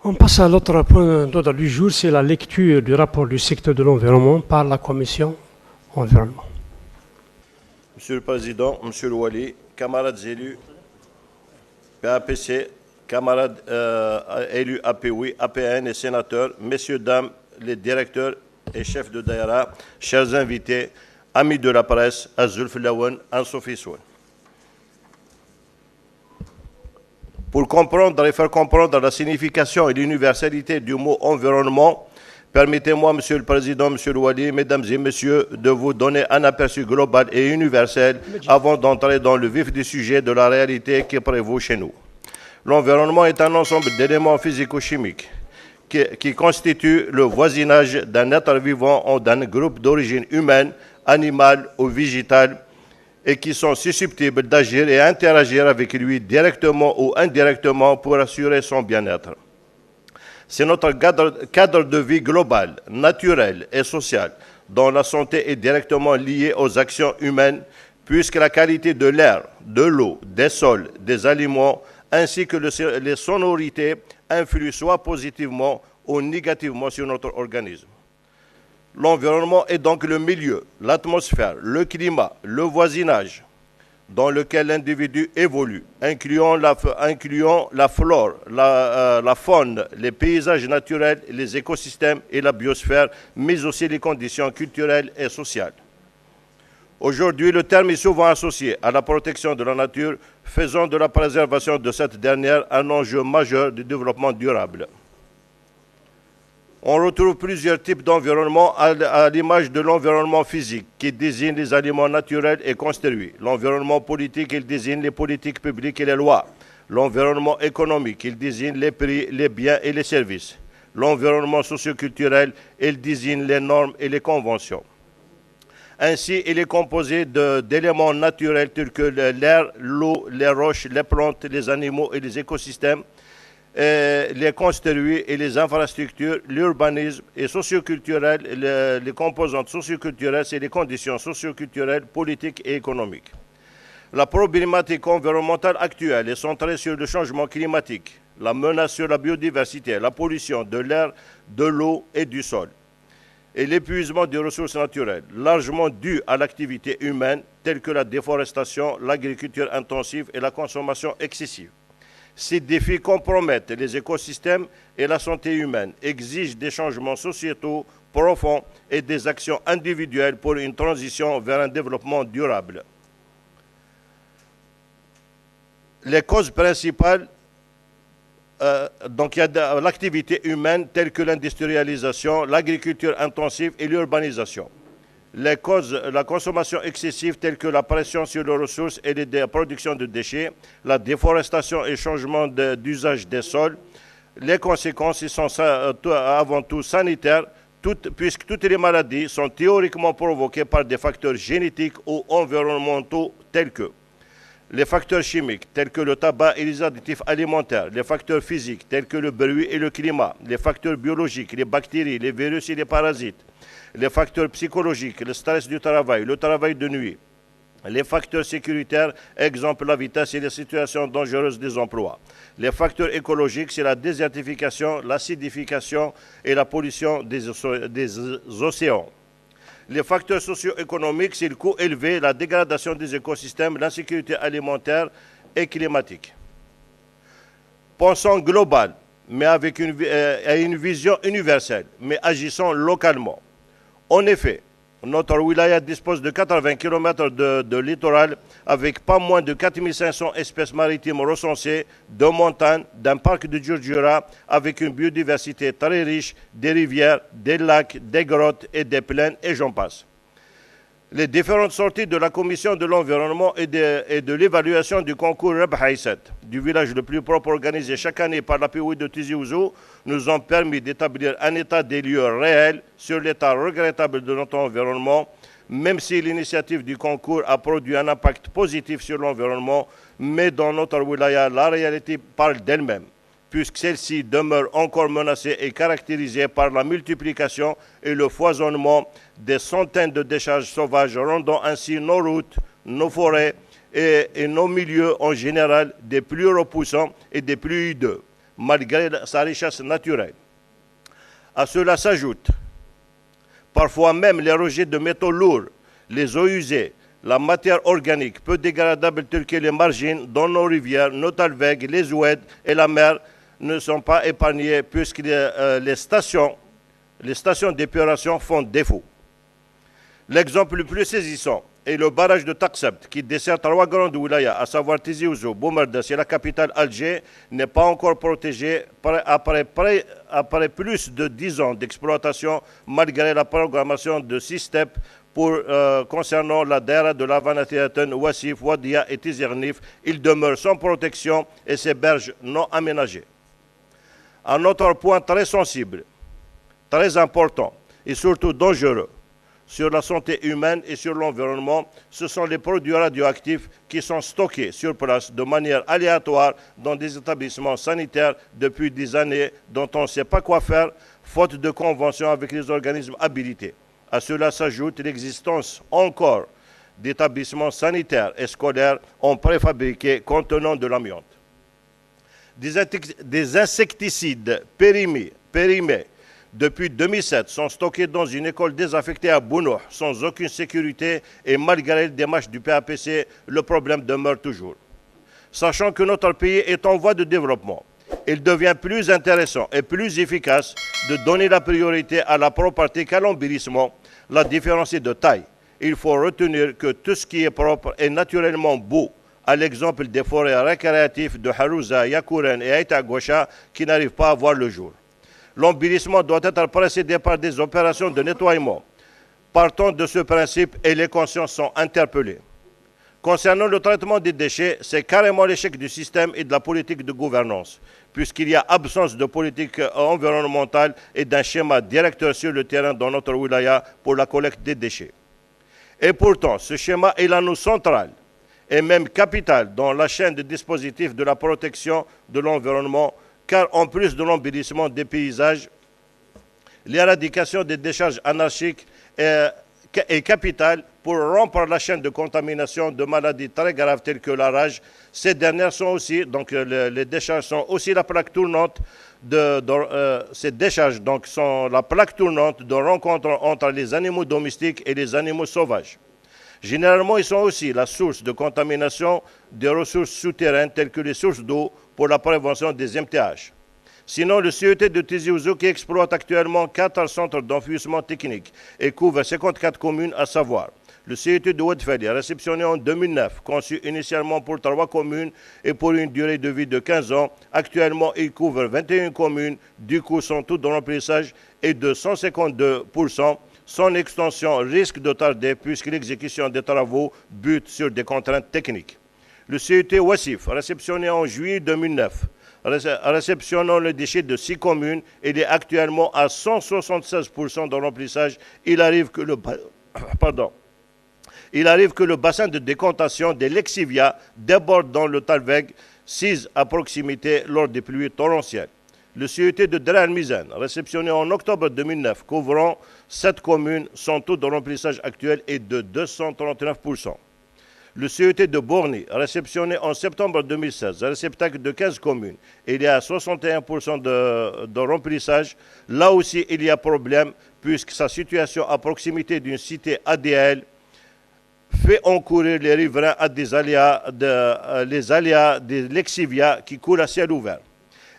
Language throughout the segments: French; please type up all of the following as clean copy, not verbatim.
On passe à l'autre point d'ordre du jour, c'est la lecture du rapport du secteur de l'environnement par la Commission environnement. Monsieur le Président, Monsieur le Wali, camarades élus, PAPC, camarades élus APOI, APN et sénateurs, messieurs, dames, les directeurs et chefs de Daïra, chers invités, amis de la presse, Azul Filawan, Ansofi Soun. Pour comprendre et faire comprendre la signification et l'universalité du mot environnement, permettez-moi, Monsieur le Président, Monsieur le Wali, Mesdames et Messieurs, de vous donner un aperçu global et universel avant d'entrer dans le vif du sujet de la réalité qui prévaut chez nous. L'environnement est un ensemble d'éléments physico-chimiques qui constituent le voisinage d'un être vivant ou d'un groupe d'origine humaine, animale ou végétale, et qui sont susceptibles d'agir et interagir avec lui directement ou indirectement pour assurer son bien-être. C'est notre cadre de vie global, naturel et social, dont la santé est directement liée aux actions humaines, puisque la qualité de l'air, de l'eau, des sols, des aliments, ainsi que les sonorités influent soit positivement ou négativement sur notre organisme. L'environnement est donc le milieu, l'atmosphère, le climat, le voisinage dans lequel l'individu évolue, incluant la flore, la faune, les paysages naturels, les écosystèmes et la biosphère, mais aussi les conditions culturelles et sociales. Aujourd'hui, le terme est souvent associé à la protection de la nature, faisant de la préservation de cette dernière un enjeu majeur du développement durable. On retrouve plusieurs types d'environnement à l'image de l'environnement physique, qui désigne les aliments naturels et construits. L'environnement politique, il désigne les politiques publiques et les lois. L'environnement économique, il désigne les prix, les biens et les services. L'environnement socioculturel, il désigne les normes et les conventions. Ainsi, il est composé d'éléments naturels tels que l'air, l'eau, les roches, les plantes, les animaux et les écosystèmes, les construits et les infrastructures, l'urbanisme et socioculturel, les composantes socioculturelles, c'est les conditions socioculturelles, politiques et économiques. La problématique environnementale actuelle est centrée sur le changement climatique, la menace sur la biodiversité, la pollution de l'air, de l'eau et du sol, et l'épuisement des ressources naturelles, largement dû à l'activité humaine telle que la déforestation, l'agriculture intensive et la consommation excessive. Ces défis compromettent les écosystèmes et la santé humaine, exigent des changements sociétaux profonds et des actions individuelles pour une transition vers un développement durable. Les causes principales, donc il y a l'activité humaine telle que l'industrialisation, l'agriculture intensive et l'urbanisation. Les causes, la consommation excessive telle que la pression sur les ressources et la production de déchets, la déforestation et le changement d'usage des sols. Les conséquences sont avant tout sanitaires, puisque toutes les maladies sont théoriquement provoquées par des facteurs génétiques ou environnementaux tels que les facteurs chimiques tels que le tabac et les additifs alimentaires, les facteurs physiques tels que le bruit et le climat, les facteurs biologiques, les bactéries, les virus et les parasites, les facteurs psychologiques, le stress du travail, le travail de nuit, les facteurs sécuritaires, exemple la vitesse et les situations dangereuses des emplois. Les facteurs écologiques, c'est la désertification, l'acidification et la pollution des océans. Les facteurs socio-économiques, c'est le coût élevé, la dégradation des écosystèmes, l'insécurité alimentaire et climatique. Pensons global, mais avec une vision universelle, mais agissant localement. En effet, notre wilaya dispose de 80 km de littoral avec pas moins de 4500 espèces maritimes recensées, de montagnes, d'un parc de Djurdjura avec une biodiversité très riche, des rivières, des lacs, des grottes et des plaines, et j'en passe. Les différentes sorties de la Commission de l'environnement et de l'évaluation du concours Reb Haïsset, du village le plus propre organisé chaque année par la POI de Tizi Ouzou, nous ont permis d'établir un état des lieux réel sur l'état regrettable de notre environnement, même si l'initiative du concours a produit un impact positif sur l'environnement, mais dans notre wilaya, la réalité parle d'elle-même, puisque celle-ci demeure encore menacée et caractérisée par la multiplication et le foisonnement des centaines de décharges sauvages, rendant ainsi nos routes, nos forêts et nos milieux en général des plus repoussants et des plus hideux. malgré sa richesse naturelle. À cela s'ajoute parfois même les rejets de métaux lourds, les eaux usées, la matière organique peu dégradable telle que les margines dans nos rivières, nos talwegs, les oueds et la mer ne sont pas épargnés puisque les stations d'épuration font défaut. L'exemple le plus saisissant est le barrage de Taksebt qui dessert trois grandes wilayas, à savoir Tizi Ouzou, Boumerdas et la capitale Alger, n'est pas encore protégé après plus de 10 ans d'exploitation malgré la programmation de 6 steps concernant la daïra de Lavanatiaten, Wassif, Wadia et Tizernif. Il demeure sans protection et ses berges non aménagées. Un autre point très sensible, très important et surtout dangereux sur la santé humaine et sur l'environnement, ce sont les produits radioactifs qui sont stockés sur place de manière aléatoire dans des établissements sanitaires depuis des années dont on ne sait pas quoi faire, faute de convention avec les organismes habilités. À cela s'ajoute l'existence encore d'établissements sanitaires et scolaires en préfabriqués contenant de l'amiante. Des insecticides périmés depuis 2007 sont stockés dans une école désaffectée à Bounou sans aucune sécurité et malgré les démarches du PAPC, le problème demeure toujours. Sachant que notre pays est en voie de développement, il devient plus intéressant et plus efficace de donner la priorité à la propreté qu'à l'embellissement. La différence est de taille. Il faut retenir que tout ce qui est propre est naturellement beau, à l'exemple des forêts récréatives de Harouza, Yakouren et Aïta Goucha qui n'arrivent pas à voir le jour. L'embellissement doit être précédé par des opérations de nettoiement. Partant de ce principe, et les consciences sont interpellées. Concernant le traitement des déchets, c'est carrément l'échec du système et de la politique de gouvernance, puisqu'il y a absence de politique environnementale et d'un schéma directeur sur le terrain dans notre wilaya pour la collecte des déchets. Et pourtant, ce schéma est l'anneau central et même capital dans la chaîne de dispositifs de la protection de l'environnement, car en plus de l'embellissement des paysages, l'éradication des décharges anarchiques est capitale pour rompre la chaîne de contamination de maladies très graves telles que la rage. Ces dernières sont aussi, donc les décharges sont aussi la plaque tournante ces décharges donc sont la plaque tournante de rencontre entre les animaux domestiques et les animaux sauvages. Généralement, ils sont aussi la source de contamination des ressources souterraines telles que les sources d'eau pour la prévention des MTH. Sinon, le CET de Tizi Ouzou qui exploite actuellement 4 centres d'enfouissement technique et couvre 54 communes, à savoir le CET de Oued-Fadi, réceptionné en 2009, conçu initialement pour 3 communes et pour une durée de vie de 15 ans. Actuellement, il couvre 21 communes, du coup son taux de remplissage est de 152%. Son extension risque de tarder puisque l'exécution des travaux bute sur des contraintes techniques. Le CET Wassif, réceptionné en juillet 2009, réceptionnant le déchet de 6 communes, il est actuellement à 176% de remplissage. Il arrive que le bassin de décantation des Lexivia déborde dans le Talweg, 6 à proximité lors des pluies torrentielles. Le CET de Deir el-Mizan, réceptionné en octobre 2009, couvrant 7 communes, son taux de remplissage actuel est de 239%. Le CET de Borny, réceptionné en septembre 2016, réceptacle de 15 communes, il y a 61% de remplissage. Là aussi, il y a problème puisque sa situation à proximité d'une cité ADL fait encourir les riverains à des les aléas des Lexivia qui coulent à ciel ouvert.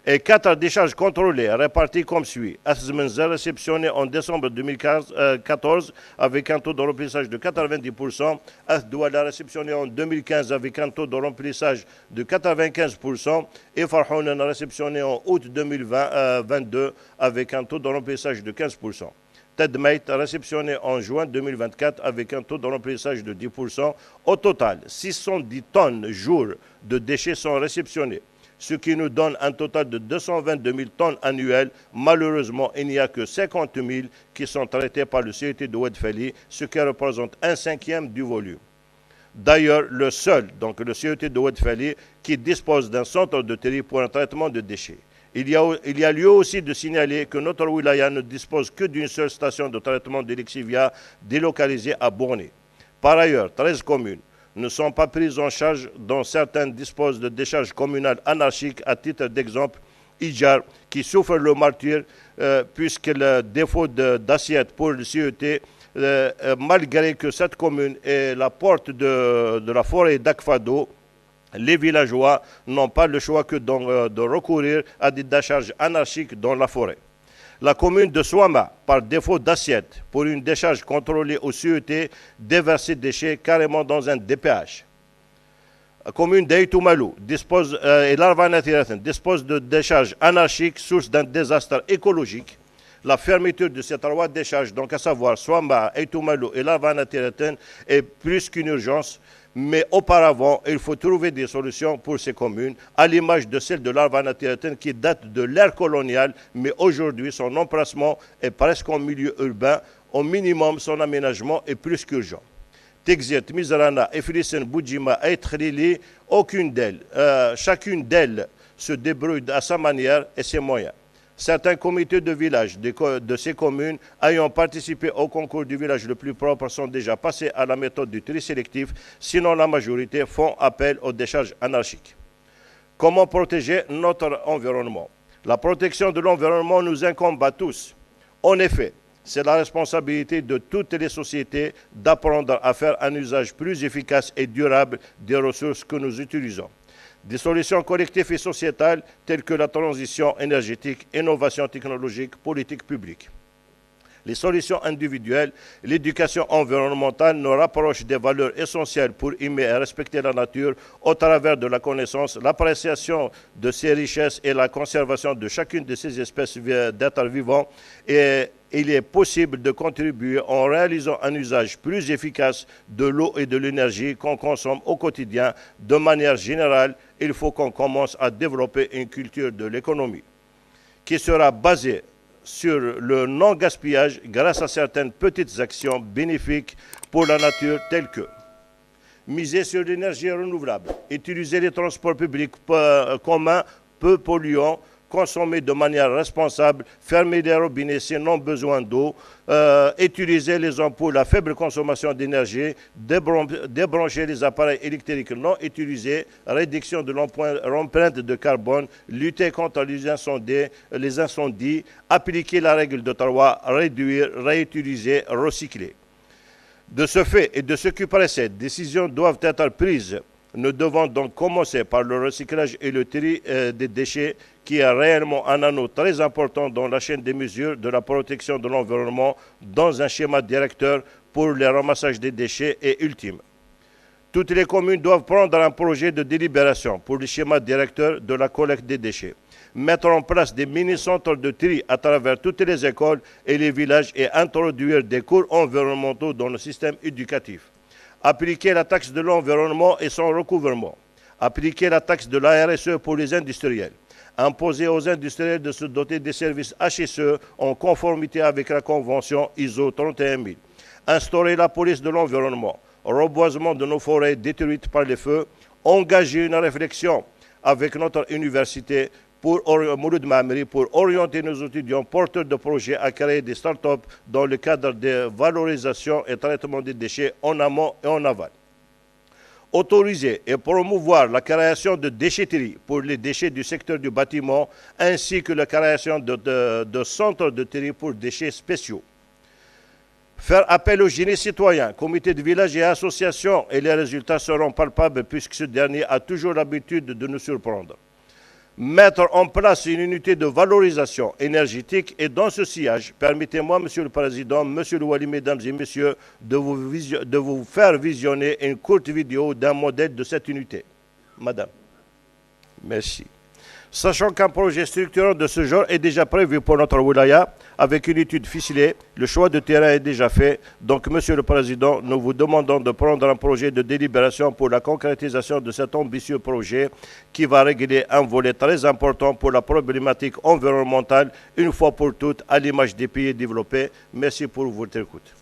Et 4 décharges contrôlées réparties comme suit. Azmenzer, réceptionné en décembre 2014 avec un taux de remplissage de 90%. Asdouala, réceptionné en 2015 avec un taux de remplissage de 95%. Et Farhounen, réceptionné en août 2022 avec un taux de remplissage de 15%. Tedmeit, réceptionné en juin 2024 avec un taux de remplissage de 10%. Au total, 610 tonnes jour de déchets sont réceptionnés, ce qui nous donne un total de 222 000 tonnes annuelles. Malheureusement, il n'y a que 50 000 qui sont traités par le CET de Oued-Fadi, ce qui représente 1/5 du volume. D'ailleurs, le seul, donc le CET de Oued-Fadi, qui dispose d'un centre de tri pour un traitement de déchets. Il y a lieu aussi de signaler que notre wilaya ne dispose que d'une seule station de traitement de Lexivia délocalisée à Borny. Par ailleurs, 13 communes ne sont pas prises en charge, dont certaines disposent de décharges communales anarchiques. À titre d'exemple, Ijar, qui souffre le martyre puisque le défaut d'assiette pour le CET, malgré que cette commune est la porte de la forêt d'Akfado, les villageois n'ont pas le choix que de recourir à des décharges anarchiques dans la forêt. La commune de Swama, par défaut d'assiette pour une décharge contrôlée au CET, déverse ses déchets carrément dans un DPH. La commune d'Aïtoumalou et l'Arvanatiraten dispose de décharges anarchiques, source d'un désastre écologique. La fermeture de ces trois décharges, donc à savoir Swama, Aïtoumalou et l'Arvanatiraten, est plus qu'une urgence. Mais auparavant, il faut trouver des solutions pour ces communes, à l'image de celle de l'Arvanatiraten qui date de l'ère coloniale, mais aujourd'hui son emplacement est presque en milieu urbain. Au minimum, son aménagement est plus qu'urgent. Tegzirt, Mizrana, Efrisen, Boudjima et Trili, chacune d'elles se débrouille à sa manière et ses moyens. Certains comités de village de ces communes ayant participé au concours du village le plus propre sont déjà passés à la méthode du tri sélectif, sinon la majorité font appel aux décharges anarchiques. Comment protéger notre environnement? La protection de l'environnement nous incombe à tous. En effet, c'est la responsabilité de toutes les sociétés d'apprendre à faire un usage plus efficace et durable des ressources que nous utilisons. Des solutions collectives et sociétales telles que la transition énergétique, innovation technologique, politique publique. Les solutions individuelles, l'éducation environnementale nous rapprochent des valeurs essentielles pour aimer et respecter la nature au travers de la connaissance, l'appréciation de ses richesses et la conservation de chacune de ces espèces d'êtres vivants. Et il est possible de contribuer en réalisant un usage plus efficace de l'eau et de l'énergie qu'on consomme au quotidien. De manière générale, il faut qu'on commence à développer une culture de l'économie qui sera basée sur le non-gaspillage grâce à certaines petites actions bénéfiques pour la nature telles que miser sur l'énergie renouvelable, utiliser les transports publics communs peu polluants, consommer de manière responsable, fermer les robinets s'ils n'ont besoin d'eau, utiliser les ampoules à faible consommation d'énergie, débrancher les appareils électriques non utilisés, réduction de l'empreinte de carbone, lutter contre les incendies, appliquer la règle de 3, réduire, réutiliser, recycler. De ce fait et de ce qui précède, décisions doivent être prises. Nous devons donc commencer par le recyclage et le tri des déchets qui est réellement un anneau très important dans la chaîne des mesures de la protection de l'environnement dans un schéma directeur pour le ramassage des déchets et ultime. Toutes les communes doivent prendre un projet de délibération pour le schéma directeur de la collecte des déchets, mettre en place des mini-centres de tri à travers toutes les écoles et les villages et introduire des cours environnementaux dans le système éducatif. Appliquer la taxe de l'environnement et son recouvrement. Appliquer la taxe de la RSE pour les industriels. Imposer aux industriels de se doter des services HSE en conformité avec la convention ISO 31000. Instaurer la police de l'environnement. Reboisement de nos forêts détruites par les feux. Engager une réflexion avec notre université pour orienter nos étudiants porteurs de projets à créer des start-up dans le cadre de valorisation et traitement des déchets en amont et en aval. Autoriser et promouvoir la création de déchetteries pour les déchets du secteur du bâtiment ainsi que la création de centres de tri pour déchets spéciaux. Faire appel au génie citoyen, comité de village et associations et les résultats seront palpables puisque ce dernier a toujours l'habitude de nous surprendre. Mettre en place une unité de valorisation énergétique et dans ce sillage, permettez-moi, Monsieur le Président, Monsieur le Wali, Mesdames et Messieurs, de vous faire visionner une courte vidéo d'un modèle de cette unité. Madame, merci. Sachant qu'un projet structurant de ce genre est déjà prévu pour notre wilaya, avec une étude ficelée, le choix de terrain est déjà fait. Donc, Monsieur le Président, nous vous demandons de prendre un projet de délibération pour la concrétisation de cet ambitieux projet qui va régler un volet très important pour la problématique environnementale, une fois pour toutes, à l'image des pays développés. Merci pour votre écoute.